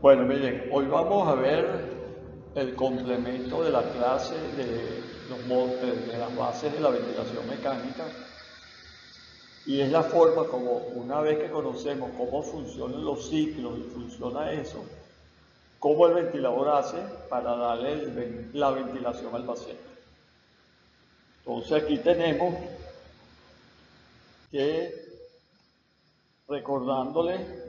Bueno, miren, hoy vamos a ver el complemento de la clase de las bases de la ventilación mecánica, y es la forma como, una vez que conocemos cómo funcionan los ciclos y funciona eso, cómo el ventilador hace para darle la ventilación al paciente. Entonces aquí tenemos que, recordándole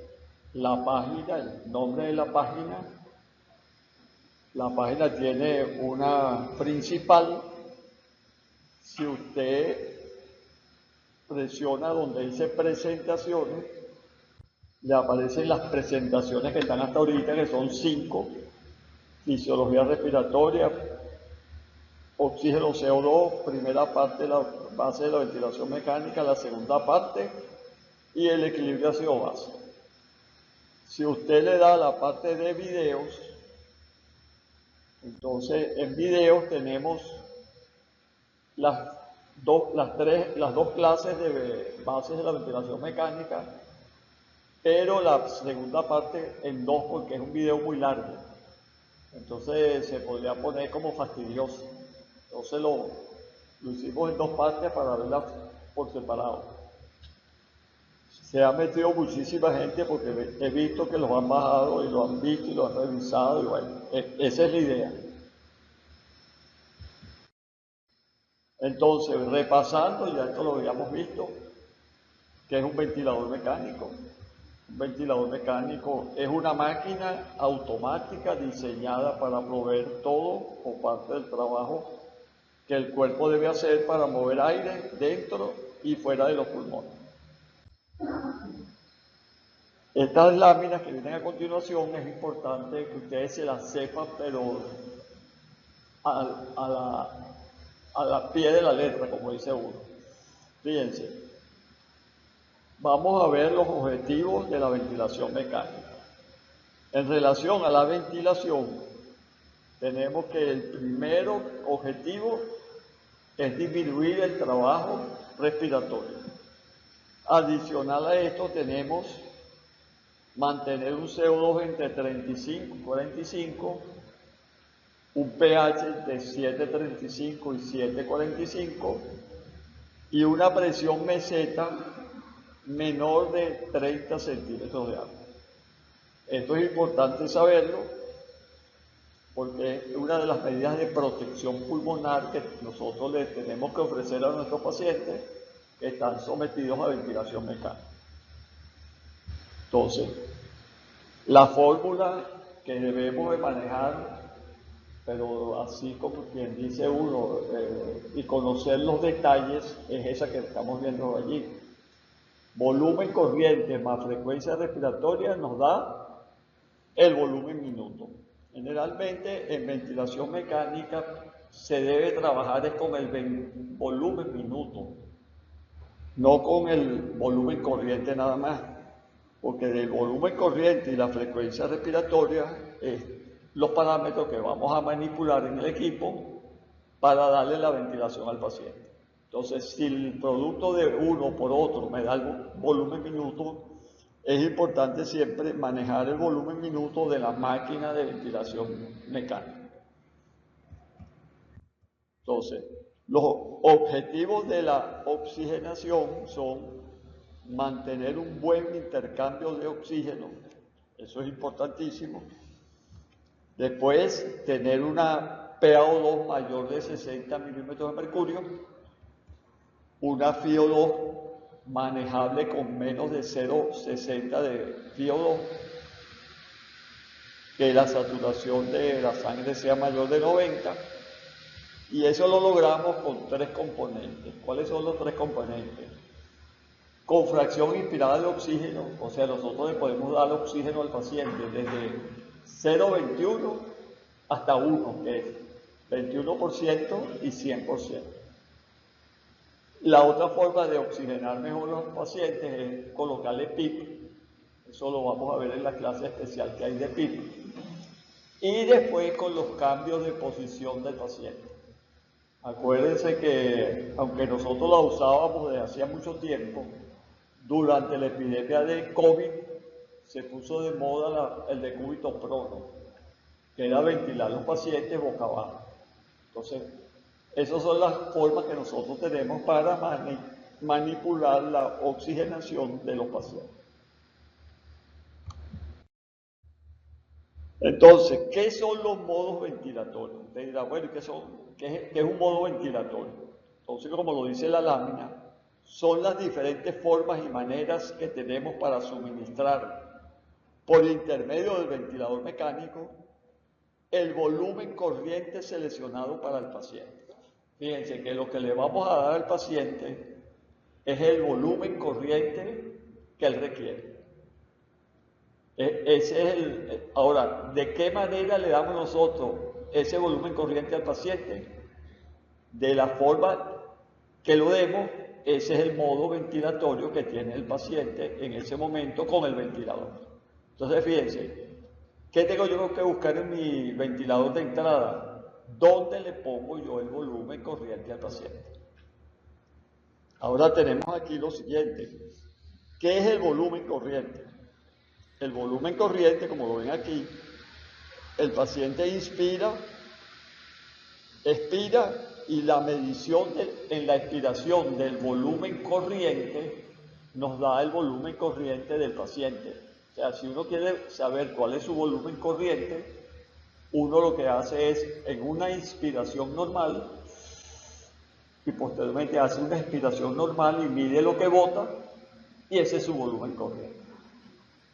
la página, el nombre de la página tiene una principal. Si usted presiona donde dice presentaciones, le aparecen las presentaciones que están hasta ahorita, que son 5: fisiología respiratoria, oxígeno CO2, primera parte de la base de la ventilación mecánica, la segunda parte, y el equilibrio ácido-base. Si usted le da la parte de videos, entonces en videos tenemos las dos clases de bases de la ventilación mecánica, pero la segunda parte en dos, porque es un video muy largo. Entonces se podría poner como fastidioso. Entonces lo hicimos en dos partes para verlas por separado. Se ha metido muchísima gente porque he visto que los han bajado y lo han visto y lo han revisado, y bueno, esa es la idea. Entonces, repasando, ya esto lo habíamos visto, que es un ventilador mecánico. Un ventilador mecánico es una máquina automática diseñada para proveer todo o parte del trabajo que el cuerpo debe hacer para mover aire dentro y fuera de los pulmones. Estas láminas que vienen a continuación es importante que ustedes se las sepan, pero a la pie de la letra, como dice uno. Fíjense, vamos a ver los objetivos de la ventilación mecánica. En relación a la ventilación, tenemos que el primer objetivo es disminuir el trabajo respiratorio. Adicional a esto tenemos mantener un CO2 entre 35 y 45, un pH de 7,35 y 7,45 y una presión meseta menor de 30 centímetros de agua. Esto es importante saberlo porque es una de las medidas de protección pulmonar que nosotros les tenemos que ofrecer a nuestros pacientes que están sometidos a ventilación mecánica. Entonces, la fórmula que debemos de manejar, pero así como quien dice uno, y conocer los detalles, es esa que estamos viendo allí. Volumen corriente más frecuencia respiratoria nos da el volumen minuto. Generalmente en ventilación mecánica se debe trabajar con el volumen minuto, no con el volumen corriente nada más, porque del volumen corriente y la frecuencia respiratoria es los parámetros que vamos a manipular en el equipo para darle la ventilación al paciente. Entonces, si el producto de uno por otro me da el volumen minuto, es importante siempre manejar el volumen minuto de la máquina de ventilación mecánica. Entonces, los objetivos de la oxigenación son mantener un buen intercambio de oxígeno, eso es importantísimo. Después, tener una PaO2 mayor de 60 milímetros de mercurio, una FiO2 manejable con menos de 0,60 de FiO2, que la saturación de la sangre sea mayor de 90, y eso lo logramos con 3 componentes. ¿Cuáles son los 3 componentes? Con fracción inspirada de oxígeno, o sea, nosotros le podemos dar oxígeno al paciente desde 0,21 hasta 1, que es 21% y 100%. La otra forma de oxigenar mejor a los pacientes es colocarle PIP, eso lo vamos a ver en la clase especial que hay de PIP, y después con los cambios de posición del paciente. Acuérdense que, aunque nosotros la usábamos desde hacía mucho tiempo, durante la epidemia de COVID se puso de moda el decúbito prono, que era ventilar a los pacientes boca abajo. Entonces, esas son las formas que nosotros tenemos para manipular la oxigenación de los pacientes. Entonces, ¿qué son los modos ventilatorios? Usted dirá, bueno, ¿qué es un modo ventilatorio? Entonces, como lo dice la lámina, son las diferentes formas y maneras que tenemos para suministrar por intermedio del ventilador mecánico el volumen corriente seleccionado para el paciente. Fíjense que lo que le vamos a dar al paciente es el volumen corriente que él requiere. Ahora, ¿de qué manera le damos nosotros ese volumen corriente al paciente? De la forma que lo demos, ese es el modo ventilatorio que tiene el paciente en ese momento con el ventilador. Entonces, fíjense, ¿qué tengo yo que buscar en mi ventilador de entrada? ¿Dónde le pongo yo el volumen corriente al paciente? Ahora tenemos aquí lo siguiente. ¿Qué es el volumen corriente? El volumen corriente, como lo ven aquí, el paciente inspira, expira y la medición en la expiración del volumen corriente nos da el volumen corriente del paciente. O sea, si uno quiere saber cuál es su volumen corriente, uno lo que hace es, en una inspiración normal, y posteriormente hace una expiración normal y mide lo que bota, y ese es su volumen corriente.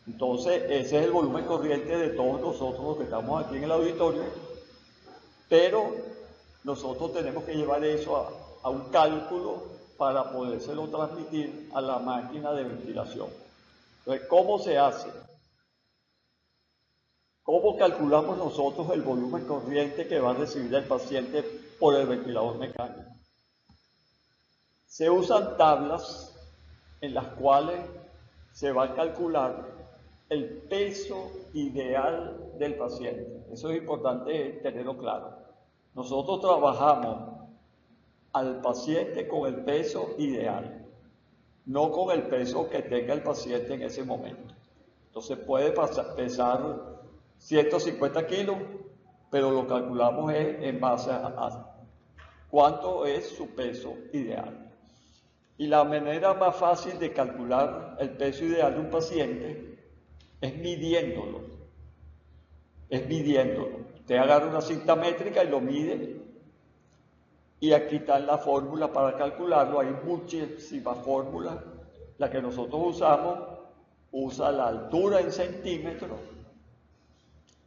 Entonces, ese es el volumen corriente de todos nosotros los que estamos aquí en el auditorio, pero nosotros tenemos que llevar eso a un cálculo para podérselo transmitir a la máquina de ventilación. Entonces, ¿cómo se hace? ¿Cómo calculamos nosotros el volumen corriente que va a recibir el paciente por el ventilador mecánico? Se usan tablas en las cuales se va a calcular el peso ideal del paciente. Eso es importante tenerlo claro. Nosotros trabajamos al paciente con el peso ideal, no con el peso que tenga el paciente en ese momento. Entonces puede pesar 150 kilos, pero lo calculamos en base a cuánto es su peso ideal. Y la manera más fácil de calcular el peso ideal de un paciente es midiéndolo. Usted agarra una cinta métrica y lo mide. Y aquí está la fórmula para calcularlo. Hay muchísimas fórmulas. La que nosotros usamos usa la altura en centímetros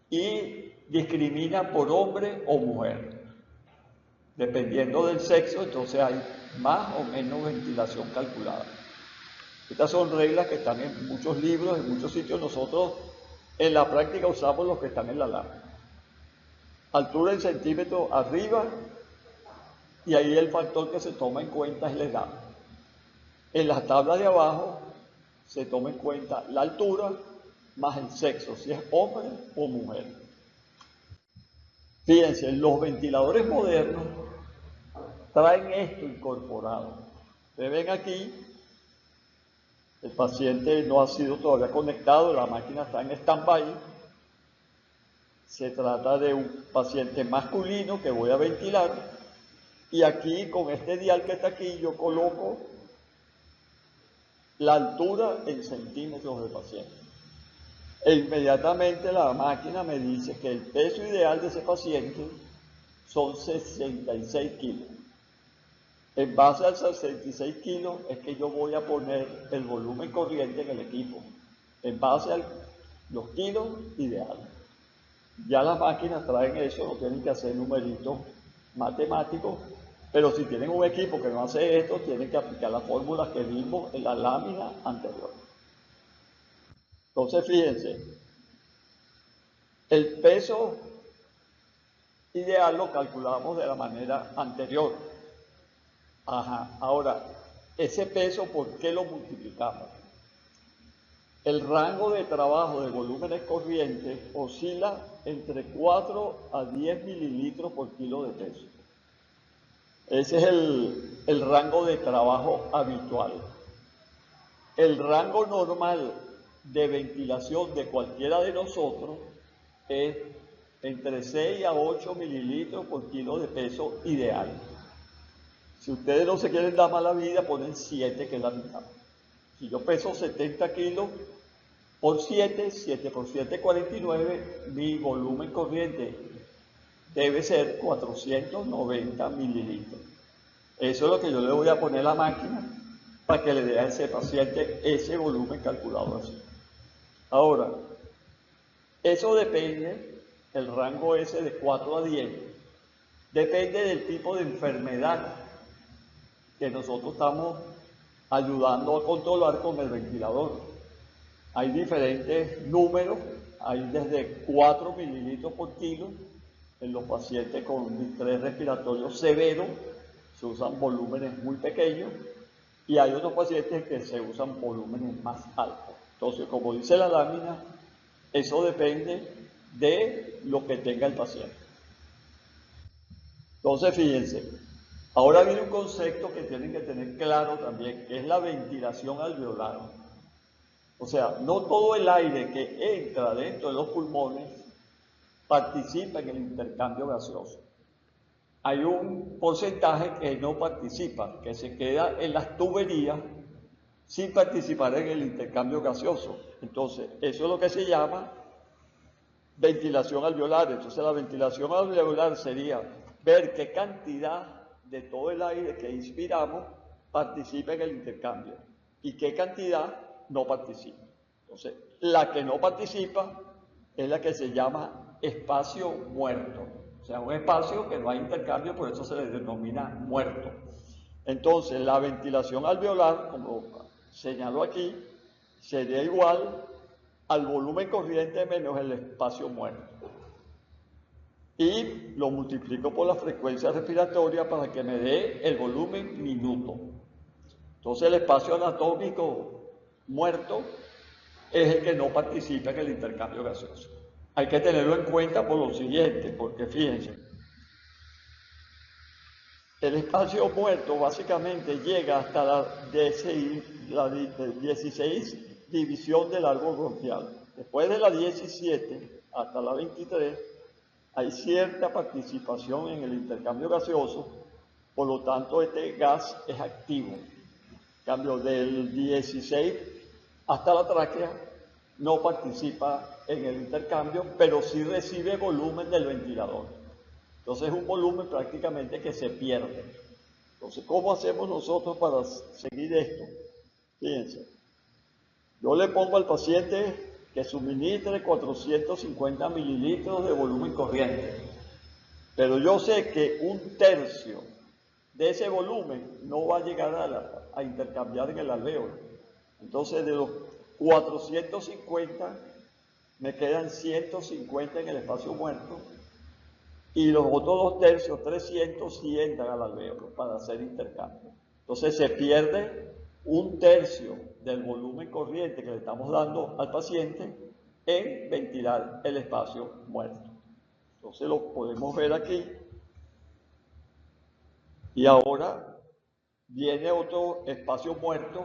y discrimina por hombre o mujer. Dependiendo del sexo, entonces hay más o menos ventilación calculada. Estas son reglas que están en muchos libros, en muchos sitios. Nosotros en la práctica usamos los que están en la lámina. Altura en centímetros arriba, y ahí el factor que se toma en cuenta es la edad. En las tablas de abajo se toma en cuenta la altura más el sexo, si es hombre o mujer. Fíjense, los ventiladores modernos traen esto incorporado. Ustedes ven aquí, el paciente no ha sido todavía conectado, la máquina está en stand-by. Se trata de un paciente masculino que voy a ventilar. Y aquí, con este dial que está aquí, yo coloco la altura en centímetros del paciente. E inmediatamente la máquina me dice que el peso ideal de ese paciente son 66 kilos. En base a 66 kilos es que yo voy a poner el volumen corriente en el equipo, en base a los kilos ideales. Ya las máquinas traen eso, no tienen que hacer numeritos matemáticos, pero si tienen un equipo que no hace esto, tienen que aplicar las fórmulas que vimos en la lámina anterior. Entonces, fíjense, el peso ideal lo calculamos de la manera anterior. Ahora, ese peso, ¿por qué lo multiplicamos? El rango de trabajo de volúmenes corrientes oscila entre 4 a 10 mililitros por kilo de peso. Ese es el rango de trabajo habitual. El rango normal de ventilación de cualquiera de nosotros es entre 6 a 8 mililitros por kilo de peso ideal. Si ustedes no se quieren dar mala vida, ponen 7, que es la mitad. Si yo peso 70 kilos por 7, 7 por 7, 49, mi volumen corriente debe ser 490 mililitros. Eso es lo que yo le voy a poner a la máquina para que le dé a ese paciente ese volumen calculado así. Ahora, eso depende, el rango ese de 4 a 10, depende del tipo de enfermedad que nosotros estamos ayudando a controlar con el ventilador. Hay diferentes números, hay desde 4 mililitros por kilo en los pacientes con distrés respiratorio severo, se usan volúmenes muy pequeños, y hay otros pacientes que se usan volúmenes más altos. Entonces, como dice la lámina, eso depende de lo que tenga el paciente. Entonces, fíjense, ahora viene un concepto que tienen que tener claro también, que es la ventilación alveolar. O sea, no todo el aire que entra dentro de los pulmones participa en el intercambio gaseoso. Hay un porcentaje que no participa, que se queda en las tuberías sin participar en el intercambio gaseoso. Entonces, eso es lo que se llama ventilación alveolar. Entonces, la ventilación alveolar sería ver qué cantidad de todo el aire que inspiramos participa en el intercambio y qué cantidad no participa. Entonces, la que no participa es la que se llama espacio muerto. O sea, un espacio que no hay intercambio, por eso se le denomina muerto. Entonces, la ventilación alveolar, como señaló aquí, sería igual al volumen corriente menos el espacio muerto. Y lo multiplico por la frecuencia respiratoria para que me dé el volumen minuto. Entonces, el espacio anatómico muerto es el que no participa en el intercambio gaseoso. Hay que tenerlo en cuenta por lo siguiente, porque fíjense, el espacio muerto básicamente llega hasta la 16 división del árbol bronquial. Después de la 17 hasta la 23 hay cierta participación en el intercambio gaseoso, por lo tanto este gas es activo. En cambio, del 16 hasta la tráquea no participa en el intercambio, pero sí recibe volumen del ventilador. Entonces es un volumen prácticamente que se pierde. Entonces, ¿cómo hacemos nosotros para seguir esto? Fíjense, yo le pongo al paciente que suministre 450 mililitros de volumen corriente, pero yo sé que un tercio de ese volumen no va a llegar a intercambiar en el alvéolo. Entonces, de los 450 me quedan 150 en el espacio muerto y los otros 2 tercios, 300, sí entran al alvéolo para hacer intercambio. Entonces se pierde un tercio del volumen corriente que le estamos dando al paciente en ventilar el espacio muerto. Entonces lo podemos ver aquí. Y ahora viene otro espacio muerto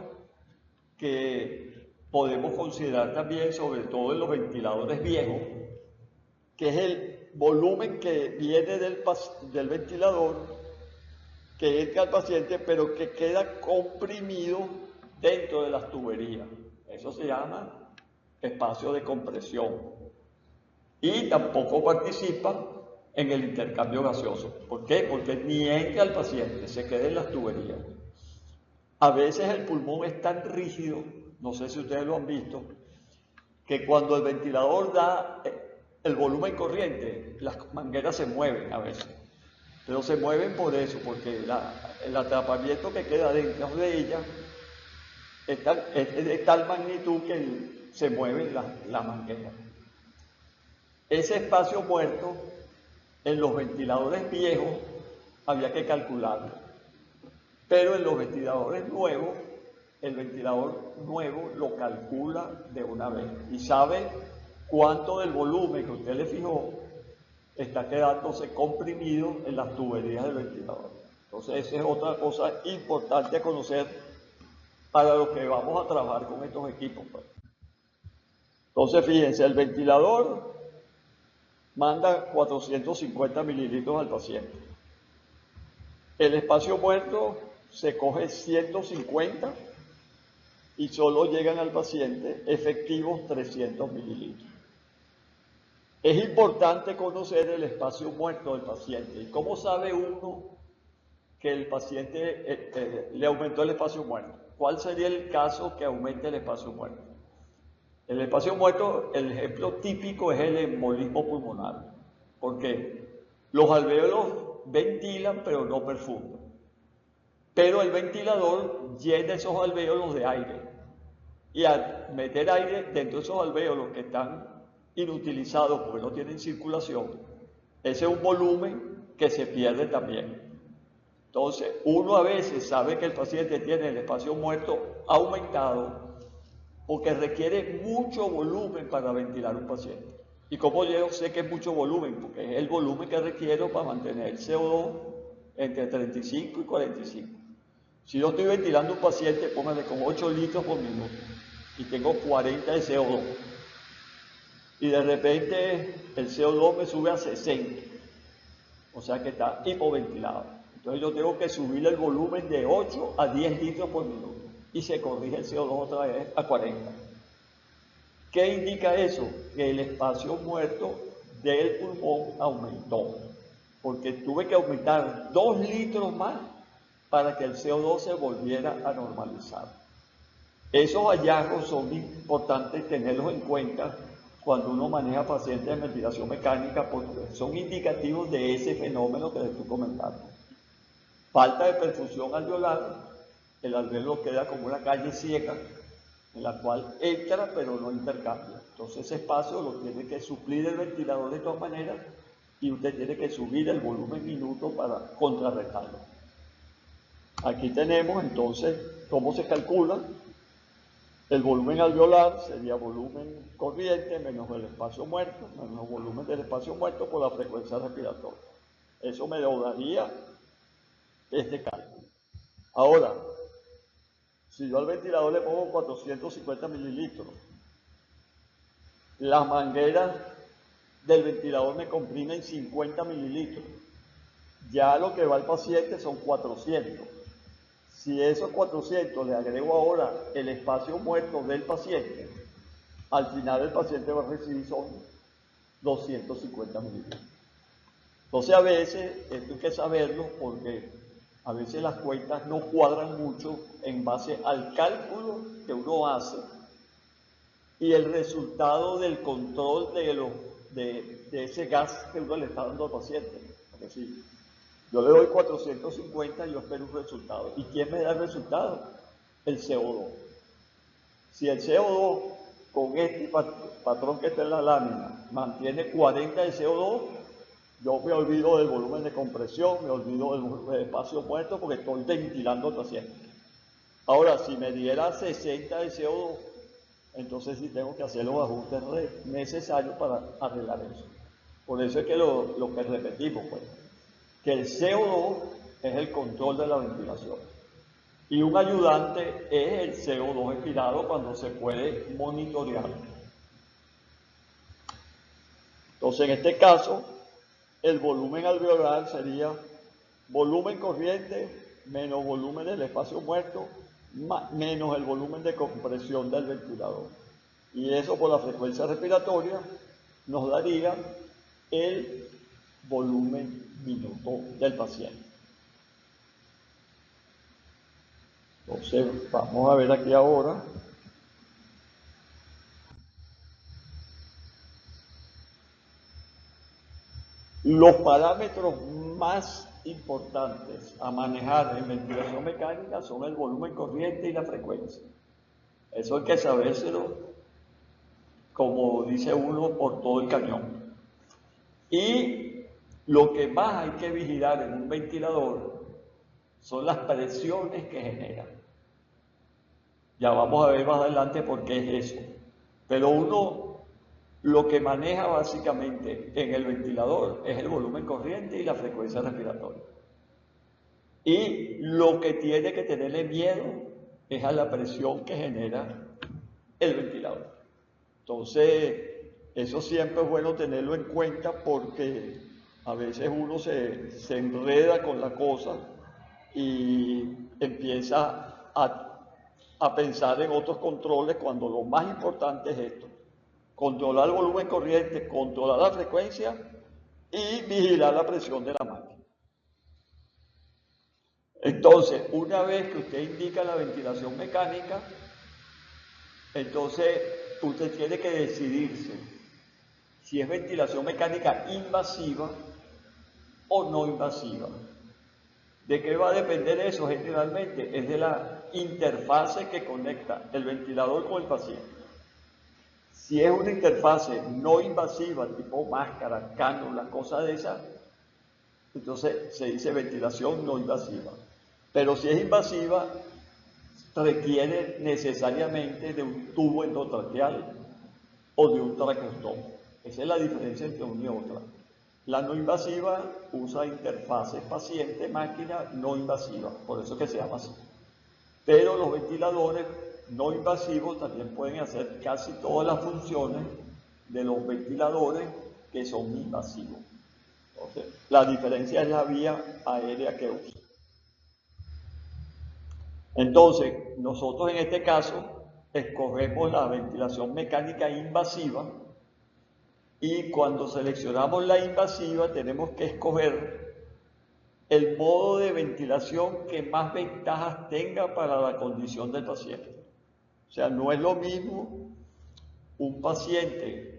que podemos considerar también, sobre todo en los ventiladores viejos, que es el volumen que viene del ventilador, que entra al paciente, pero que queda comprimido dentro de las tuberías. Eso se llama espacio de compresión. Y tampoco participa en el intercambio gaseoso. ¿Por qué? Porque ni entra al paciente, se queda en las tuberías. A veces el pulmón es tan rígido, no sé si ustedes lo han visto, que cuando el ventilador da el volumen corriente, las mangueras se mueven a veces. Pero se mueven por eso, porque el atrapamiento que queda dentro de ella es de tal magnitud que se mueven las mangueras. Ese espacio muerto en los ventiladores viejos había que calcularlo, pero en los ventiladores nuevos, el ventilador nuevo lo calcula de una vez y sabe cuánto del volumen que usted le fijó está quedándose comprimido en las tuberías del ventilador. Entonces esa es otra cosa importante a conocer para los que vamos a trabajar con estos equipos, pues. Entonces, fíjense, el ventilador manda 450 mililitros al paciente. El espacio muerto se coge 150 y solo llegan al paciente efectivos 300 mililitros. Es importante conocer el espacio muerto del paciente. ¿Y cómo sabe uno que el paciente le aumentó el espacio muerto? ¿Cuál sería el caso que aumente el espacio muerto? El espacio muerto, el ejemplo típico es el embolismo pulmonar. ¿Por qué? Los alvéolos ventilan pero no perfundan. Pero el ventilador llena esos alvéolos de aire. Y al meter aire dentro de esos alvéolos que están inutilizados porque no tienen circulación, ese es un volumen que se pierde también. Entonces, uno a veces sabe que el paciente tiene el espacio muerto aumentado porque requiere mucho volumen para ventilar un paciente. ¿Y cómo yo sé que es mucho volumen? Porque es el volumen que requiero para mantener el CO2 entre 35 y 45. Si yo estoy ventilando un paciente, póngale con 8 litros por minuto y tengo 40 de CO2 y de repente el CO2 me sube a 60, o sea que está hipoventilado. Entonces yo tengo que subir el volumen de 8 a 10 litros por minuto y se corrige el CO2 otra vez a 40. ¿Qué indica eso? Que el espacio muerto del pulmón aumentó, porque tuve que aumentar 2 litros más para que el CO2 se volviera a normalizar. Esos hallazgos son importantes tenerlos en cuenta cuando uno maneja pacientes de ventilación mecánica, porque son indicativos de ese fenómeno que les estoy comentando. Falta de perfusión alveolar, el alveolo queda como una calle ciega en la cual entra pero no intercambia. Entonces ese espacio lo tiene que suplir el ventilador de todas maneras y usted tiene que subir el volumen minuto para contrarrestarlo. Aquí tenemos entonces cómo se calcula. El volumen alveolar sería volumen corriente menos el espacio muerto, menos el volumen del espacio muerto por la frecuencia respiratoria. Eso me lo daría este cálculo. Ahora, si yo al ventilador le pongo 450 mililitros, las mangueras del ventilador me comprimen 50 mililitros. Ya lo que va al paciente son 400. Si esos 400 le agrego ahora el espacio muerto del paciente, al final el paciente va a recibir son 250 mililitros. Entonces a veces, esto hay que saberlo porque a veces las cuentas no cuadran mucho en base al cálculo que uno hace y el resultado del control de ese gas que uno le está dando al paciente. Porque si yo le doy 450, yo espero un resultado. ¿Y quién me da el resultado? El CO2. Si el CO2 con este patrón que está en la lámina mantiene 40 de CO2, yo me olvido del volumen de compresión, me olvido del espacio muerto porque estoy ventilando al paciente. Ahora, si me diera 60 de CO2, entonces sí tengo que hacer los ajustes necesarios para arreglar eso. Por eso es que lo que repetimos, pues, que el CO2 es el control de la ventilación. Y un ayudante es el CO2 expirado cuando se puede monitorear. Entonces, en este caso, el volumen alveolar sería volumen corriente menos volumen del espacio muerto menos el volumen de compresión del ventilador. Y eso por la frecuencia respiratoria nos daría el volumen minuto del paciente. Entonces, vamos a ver aquí ahora. Los parámetros más importantes a manejar en ventilación mecánica son el volumen corriente y la frecuencia. Eso hay que sabérselo, como dice uno, por todo el cañón. Y lo que más hay que vigilar en un ventilador son las presiones que genera. Ya vamos a ver más adelante por qué es eso. Pero uno lo que maneja básicamente en el ventilador es el volumen corriente y la frecuencia respiratoria. Y lo que tiene que tenerle miedo es a la presión que genera el ventilador. Entonces, eso siempre es bueno tenerlo en cuenta porque a veces uno se enreda con la cosa y empieza a pensar en otros controles cuando lo más importante es esto: controlar el volumen corriente, controlar la frecuencia y vigilar la presión de la máquina. Entonces, una vez que usted indica la ventilación mecánica, entonces usted tiene que decidirse si es ventilación mecánica invasiva o no invasiva. ¿De qué va a depender eso generalmente? Es de la interfase que conecta el ventilador con el paciente. Si es una interfase no invasiva, tipo máscara, cánula, cosas de esas, entonces se dice ventilación no invasiva. Pero si es invasiva, requiere necesariamente de un tubo endotraqueal o de un traqueostomo. Esa es la diferencia entre una y otra. La no invasiva usa interfaces paciente-máquina no invasiva, por eso que se llama así. Pero los ventiladores no invasivos también pueden hacer casi todas las funciones de los ventiladores que son invasivos. Entonces, la diferencia es la vía aérea que usa. Entonces, nosotros en este caso escogemos la ventilación mecánica invasiva y cuando seleccionamos la invasiva tenemos que escoger el modo de ventilación que más ventajas tenga para la condición del paciente. O sea, no es lo mismo un paciente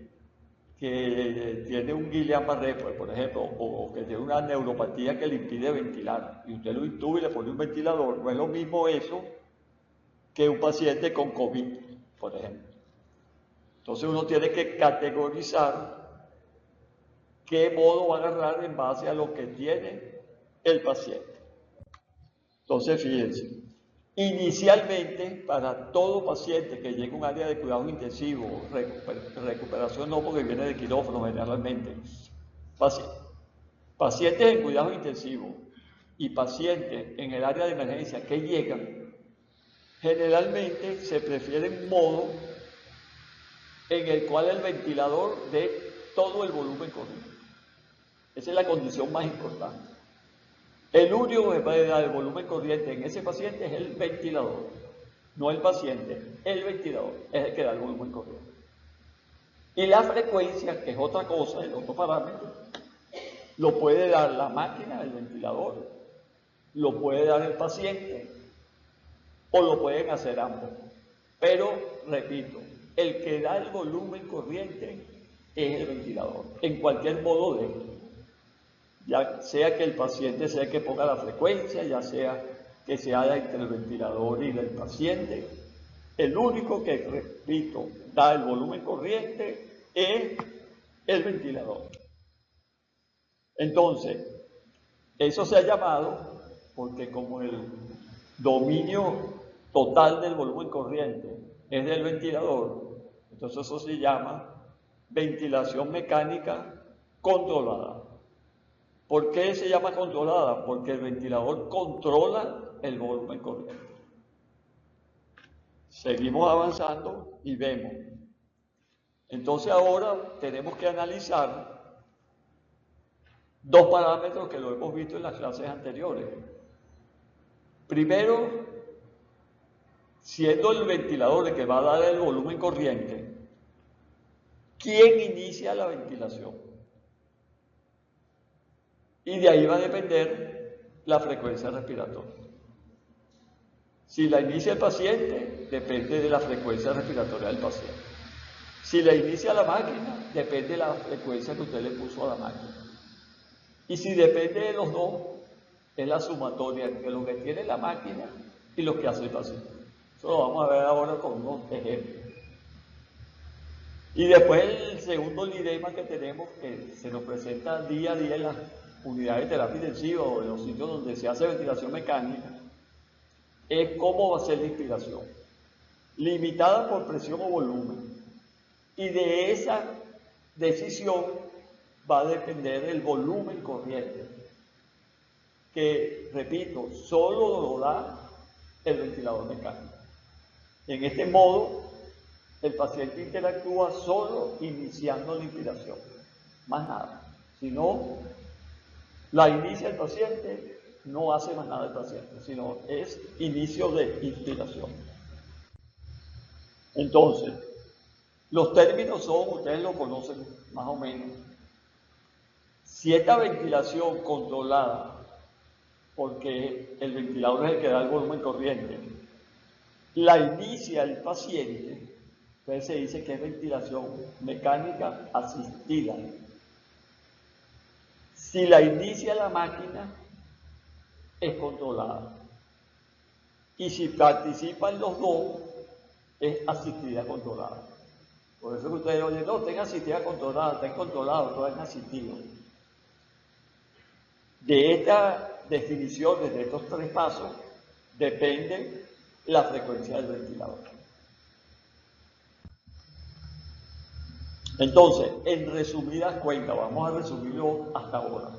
que tiene un Guillain-Barré, por ejemplo, o que tiene una neuropatía que le impide ventilar, y usted lo intuba y le pone un ventilador. No es lo mismo eso que un paciente con COVID, por ejemplo. Entonces uno tiene que categorizar qué modo va a agarrar en base a lo que tiene el paciente. Entonces, fíjense, inicialmente, para todo paciente que llegue a un área de cuidados intensivos, recuperación no, porque viene de quirófano generalmente, pacientes en cuidados intensivos y pacientes en el área de emergencia que llegan, generalmente se prefiere un modo en el cual el ventilador dé todo el volumen corriente. Esa es la condición más importante. El único que puede dar el volumen corriente en ese paciente es el ventilador, no el paciente. El ventilador es el que da el volumen corriente. Y la frecuencia, que es otra cosa, el otro parámetro, lo puede dar la máquina, el ventilador, lo puede dar el paciente o lo pueden hacer ambos. Pero, repito, el que da el volumen corriente es el ventilador, en cualquier modo de esto. Ya sea que el paciente sea el que ponga la frecuencia, ya sea que se haga entre el ventilador y el paciente, el único que, repito, da el volumen corriente es el ventilador. Entonces, eso se ha llamado, porque como el dominio total del volumen corriente es del ventilador, entonces eso se llama ventilación mecánica controlada. ¿Por qué se llama controlada? Porque el ventilador controla el volumen corriente. Seguimos avanzando y vemos. Entonces ahora tenemos que analizar dos parámetros que lo hemos visto en las clases anteriores. Primero, siendo el ventilador el que va a dar el volumen corriente, ¿quién inicia la ventilación? Y de ahí va a depender la frecuencia respiratoria. Si la inicia el paciente, depende de la frecuencia respiratoria del paciente. Si la inicia la máquina, depende de la frecuencia que usted le puso a la máquina. Y si depende de los dos, es la sumatoria de lo que tiene la máquina y lo que hace el paciente. Eso lo vamos a ver ahora con unos ejemplos. Y después el segundo dilema que tenemos, que se nos presenta día a día en las unidades de terapia intensiva o en los sitios donde se hace ventilación mecánica, es cómo va a ser la inspiración, limitada por presión o volumen. Y de esa decisión va a depender el volumen corriente, que, repito, solo lo da el ventilador mecánico. En este modo, El paciente interactúa solo iniciando la inspiración, más nada. Si no la inicia el paciente, no hace más nada el paciente, sino es inicio de inspiración. Entonces, los términos son, ustedes lo conocen más o menos. Si esta ventilación controlada, porque el ventilador es el que da el volumen corriente, la inicia el paciente, entonces se dice que es ventilación mecánica asistida. Si la inicia la máquina, es controlada. Y si participan los dos, es asistida controlada. Por eso que ustedes oyen, no, tenga asistida controlada, ten controlado, todo es asistido. De estas definiciones, de estos tres pasos, depende la frecuencia del ventilador. Entonces, en resumidas cuentas, vamos a resumirlo hasta ahora.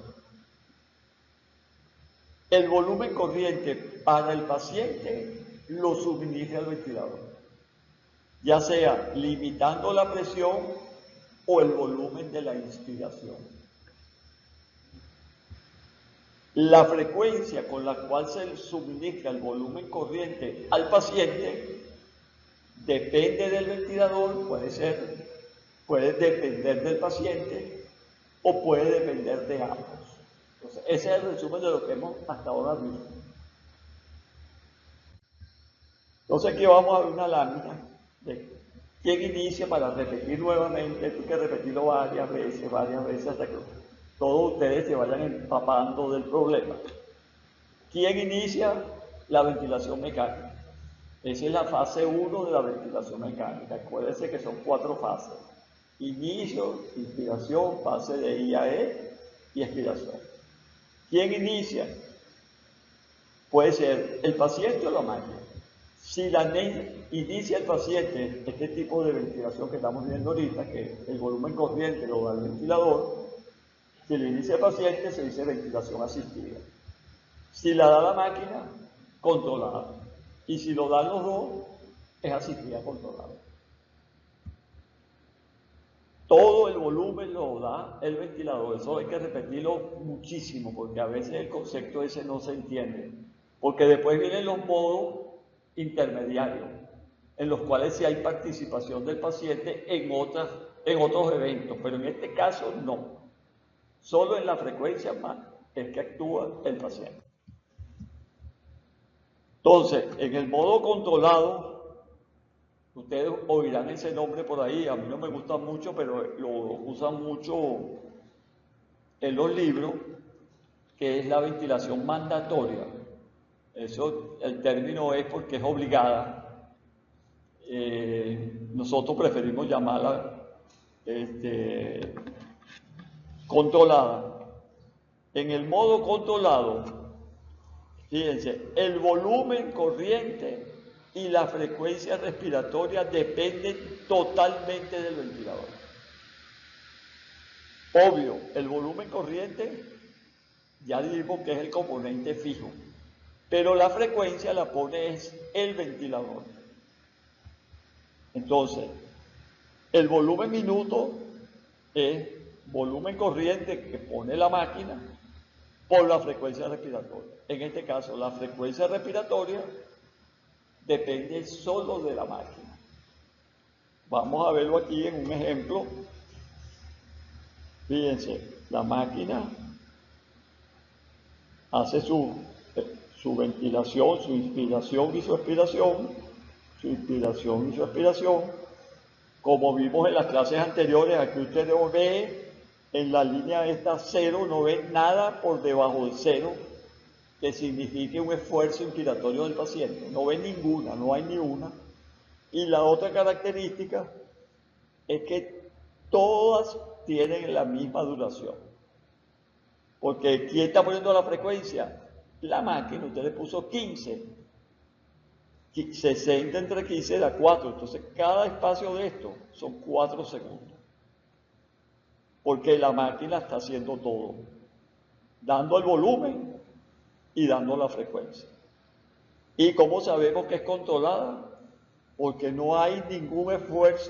El volumen corriente para el paciente lo suministra el ventilador, ya sea limitando la presión o el volumen de la inspiración. La frecuencia con la cual se suministra el volumen corriente al paciente depende del ventilador, puede depender del paciente o puede depender de ambos. Entonces, ese es el resumen de lo que hemos hasta ahora visto. Entonces aquí vamos a ver una lámina de quién inicia para repetir nuevamente, hay que repetirlo varias veces, hasta que todos ustedes se vayan empapando del problema. ¿Quién inicia la ventilación mecánica? Esa es la fase 1 de la ventilación mecánica. Acuérdense que son 4 fases. Inicio, inspiración, fase de IAE y expiración. ¿Quién inicia? Puede ser el paciente o la máquina. Si inicia el paciente este tipo de ventilación que estamos viendo ahorita, que el volumen corriente lo da el ventilador, si lo inicia el paciente se dice ventilación asistida. Si la da la máquina, controlada. Y si lo dan los dos, es asistida controlada. Todo el volumen lo da el ventilador. Eso hay que repetirlo muchísimo, porque a veces el concepto ese no se entiende. Porque después vienen los modos intermediarios, en los cuales sí hay participación del paciente en otros eventos, pero en este caso no. Solo en la frecuencia más es que actúa el paciente. Entonces, en el modo controlado, ustedes oirán ese nombre por ahí, a mí no me gusta mucho, pero lo usan mucho en los libros, que es la ventilación mandatoria. Eso, el término es porque es obligada. Nosotros preferimos llamarla controlada. En el modo controlado, fíjense, el volumen corriente y la frecuencia respiratoria dependen totalmente del ventilador. Obvio, el volumen corriente ya dijimos que es el componente fijo, pero la frecuencia la pone es el ventilador. Entonces, el volumen minuto es volumen corriente que pone la máquina por la frecuencia respiratoria. En este caso, la frecuencia respiratoria depende solo de la máquina. Vamos a verlo aquí en un ejemplo. Fíjense, la máquina hace su ventilación, su inspiración y su expiración, Como vimos en las clases anteriores, aquí ustedes ven en la línea esta 0, no ven nada por debajo de 0 que signifique un esfuerzo inspiratorio del paciente. No ven ninguna, no hay ni una. Y la otra característica es que todas tienen la misma duración. Porque ¿quién está poniendo la frecuencia? La máquina, usted le puso 15. 60 entre 15 da 4. Entonces, cada espacio de esto son 4 segundos. Porque la máquina está haciendo todo. Dando el volumen y dando la frecuencia. ¿Y cómo sabemos que es controlada? porque no hay ningún esfuerzo